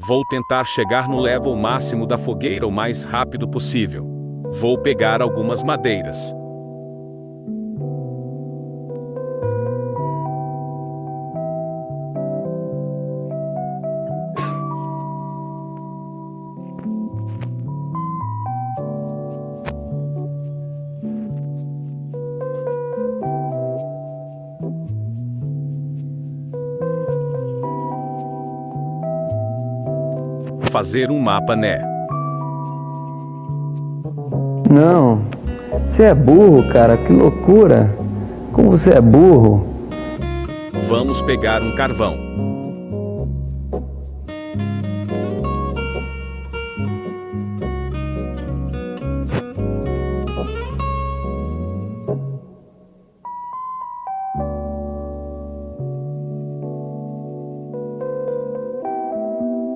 Vou tentar chegar no level máximo da fogueira o mais rápido possível. Vou pegar algumas madeiras. Fazer um mapa, né? Não, você é burro, cara, que loucura! Como você é burro! Vamos pegar um carvão.